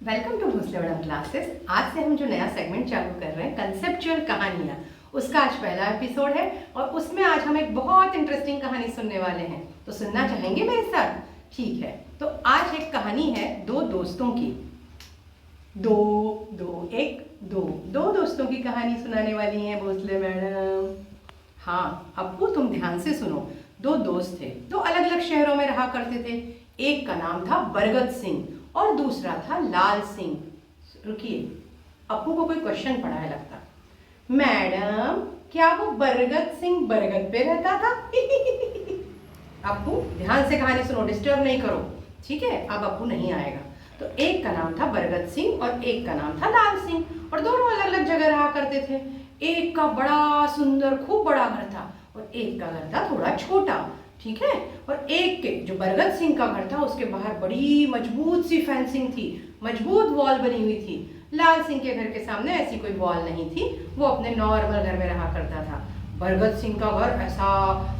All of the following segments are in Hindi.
Welcome to Bhosle madam classes. आज से हम जो नया सेगमेंट चालू कर रहे हैं कंसेप्चुअल कहानियाँ, उसका आज पहला एपिसोड है और उसमें आज हम एक बहुत इंटरेस्टिंग कहानी सुनने वाले हैं। तो सुनना चाहेंगे मेरे साथ? ठीक है, तो आज एक कहानी है दो दोस्तों की। दो दोस्तों की कहानी सुनाने वाली हैं भोसले मैडम। हाँ अप्पू, तुम ध्यान से सुनो। दो दोस्त थे, दो अलग अलग शहरों में रहा करते थे। एक का नाम था बरगद सिंह और दूसरा था लाल सिंह। रुकिए, अप्पू को कोई क्वेश्चन पड़ा है लगता। मैडम, क्या वो बरगद सिंह बरगद पे रहता था? अप्पू ध्यान से कहानी सुनो, डिस्टर्ब नहीं करो, ठीक है? अब अप्पू नहीं आएगा। तो एक का नाम था बरगद सिंह और एक का नाम था लाल सिंह, और दोनों अलग अलग जगह रहा करते थे। एक का बड़ा सुंदर खूब बड़ा घर था और एक का घर था थोड़ा छोटा, ठीक है? और एक के जो बरगद सिंह का घर था उसके बाहर बड़ी मजबूत सी फेंसिंग थी, मजबूत वॉल बनी हुई थी। लाल सिंह के घर के सामने ऐसी कोई वॉल नहीं थी, वो अपने नॉर्मल घर में रहा करता था। बरगद सिंह का घर ऐसा,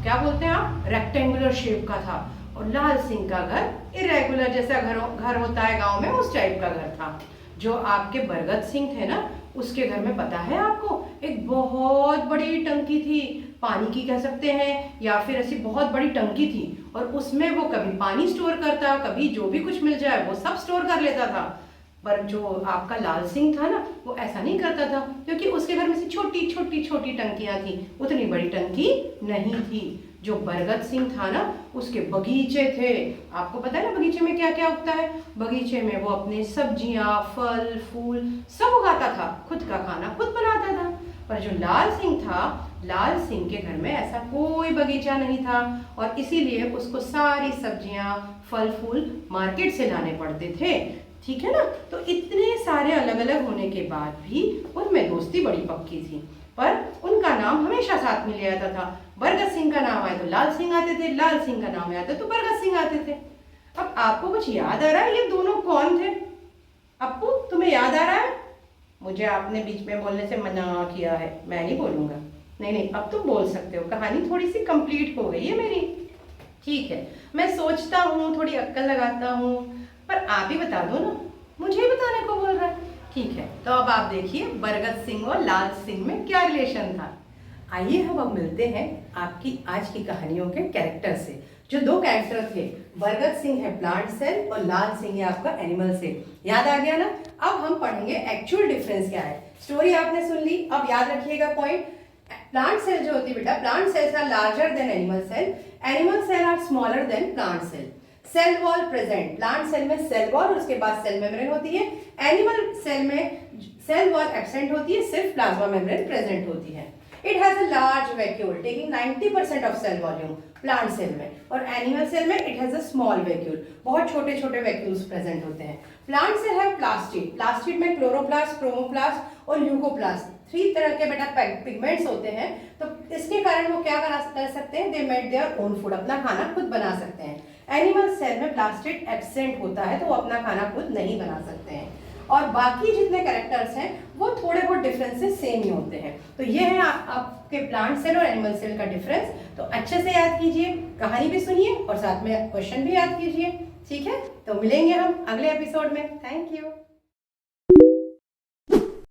क्या बोलते हैं आप, रेक्टेंगुलर शेप का था, और लाल सिंह का घर इरेगुलर जैसा घर होता है गांव में, उस टाइप का घर था। जो आपके बरगद सिंह थे ना, उसके घर में पता है आपको, एक बहुत बड़ी टंकी थी, पानी की कह सकते हैं, या फिर ऐसी बहुत बड़ी टंकी थी, और उसमें वो कभी पानी स्टोर करता, कभी जो भी कुछ मिल जाए वो सब स्टोर कर लेता था। पर जो आपका लाल सिंह था ना, वो ऐसा नहीं करता था, क्योंकि उसके घर में से छोटी छोटी छोटी टंकियां थी, उतनी बड़ी टंकी नहीं थी। जो बरगद सिंह था ना, उसके बगीचे थे। आपको पता है ना बगीचे में क्या क्या उगता है? बगीचे में वो अपने सब्जियां, फल फूल सब उगाता था, खुद का खाना खुद बनाता था। पर जो लाल सिंह था, लाल सिंह के घर में ऐसा कोई बगीचा नहीं था, और इसीलिए उसको सारी सब्जियां फल फूल मार्केट से लाने पड़ते थे, ठीक है ना? तो इतने सारे अलग अलग होने के बाद भी उनमें दोस्ती बड़ी पक्की थी, पर उनका नाम हमेशा साथ में ले आता था। बरगद सिंह का नाम आए तो लाल सिंह आते थे, लाल सिंह का नाम आता तो बरगद सिंह आते थे। अब आपको कुछ याद आ रहा है ये दोनों कौन थे? अप्पू, तुम्हें याद आ रहा है? मुझे आपने बीच में बोलने से मना किया है, मैं नहीं बोलूंगा। नहीं नहीं, अब तुम बोल सकते हो, कहानी थोड़ी सी कंप्लीट हो गई है मेरी। ठीक है, मैं सोचता हूँ, थोड़ी अक्ल लगाता हूँ, पर आप ही बता दो ना, मुझे ही बताने को बोल रहा है। ठीक है, तो अब आप देखिए बरगद सिंह और लाल सिंह में क्या रिलेशन था। आइए हम अब मिलते हैं आपकी आज की कहानियों के कैरेक्टर से। जो दो कैरेक्टर थे, बरगद सिंह है प्लांट सेल और लाल सिंह है आपका एनिमल सेल। याद आ गया ना? अब हम पढ़ेंगे एक्चुअल डिफरेंस क्या है। स्टोरी आपने सुन ली, अब याद रखिएगा पॉइंट। प्लांट सेल जो होती है बेटा, plant cells are larger than animal cell, animal cell are smaller than plant cell. Cell wall present, plant cell में सेल वॉल और उसके बाद सेल मेम्ब्रेन होती है। एनिमल सेल में सेल वॉल एब्सेंट होती है, सिर्फ प्लाज्मा मेम्ब्रेन प्रेजेंट होती है। It has a large vacuole taking 90% of cell volume plant cell में, और एनिमल सेल में it has a small vacuole, बहुत छोटे छोटे वैक्यूल्स प्रेजेंट होते हैं। प्लांट सेल है प्लास्टिड, प्लास्टिड में क्लोरोप्लास्ट, क्रोमोप्लास्ट और ल्यूकोप्लास्ट, 3 तरह के बेटा पिगमेंट्स होते हैं। तो इसके कारण वो क्या कर सकते हैं, they made their own food, अपना खाना खुद बना सकते हैं। एनिमल सेल में प्लास्टिड एब्सेंट होता है, तो वो अपना खाना खुद नहीं बना सकते हैं। और बाकी जितने कैरेक्टर्स हैं वो थोड़े बहुत डिफरेंसेस सेम ही होते हैं। तो ये है आपके प्लांट सेल और एनिमल सेल का डिफरेंस। तो अच्छे से याद कीजिए, कहानी भी सुनिए और साथ में क्वेश्चन भी याद कीजिए, ठीक है? तो मिलेंगे हम अगले एपिसोड में। Thank you.